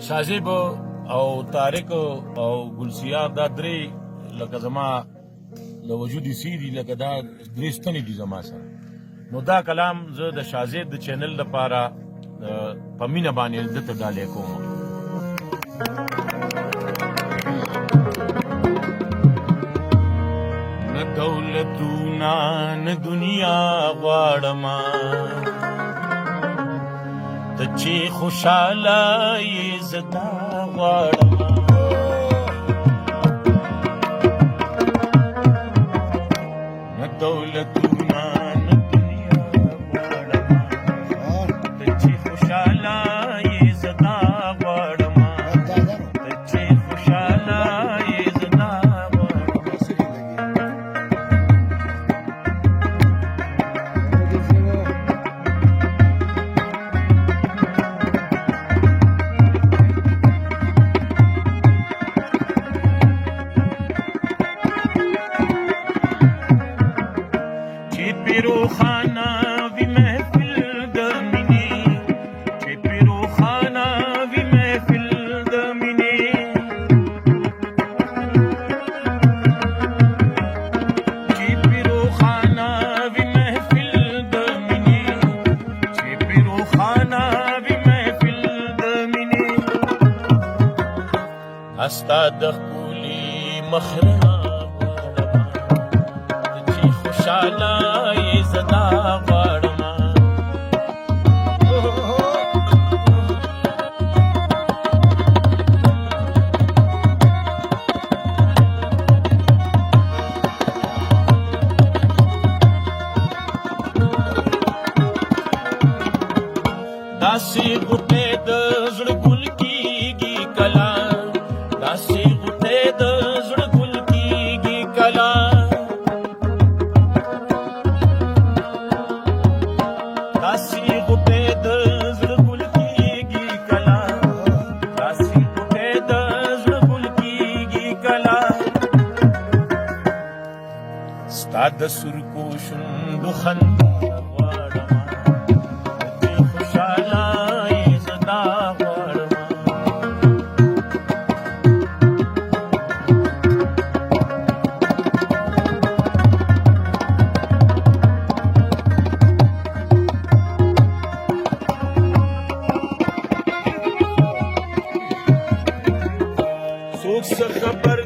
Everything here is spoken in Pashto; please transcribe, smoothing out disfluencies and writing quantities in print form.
شازیب او طارق او ګلسیار دا درې لکه زما له وجودي سیدي لکه دا درې ستنې دي زما سره. نو دا کلام زه د شازیب د چینل دپاره په مینه باندې دته ډالۍ کوم. نه دولتونه نه دنیا غواړمه، ته چې خوشحاله یې زه دا غواړمه. نه دولتونه نه دنیا غواړمه، ته چې خوشحاله یې زه دا غواړمه. ته چې خوشحاله یې زه دا روخانه وی محفل د مینې، چې پې روخانه وی محفل د مینې. چې پې روخانه وی محفل د مینې، چې پې روخانه وی محفل د مینې. استا د ښکلي مخرنه غواړمه، ته چې خوشحاله زدا غواړمه. داسې غوټې د زړه ګل کېږي کله، داسې غوټې د زړه ګل کېږي کله. داسې غوټې د زړه ګل کېږي کله، داسې غوټې د زړه ګل کېږي کله. ستا د سرکو شونډو خندا غواړمه، چې خوشحاله یې زه دا غواړمه. څوک څه خبر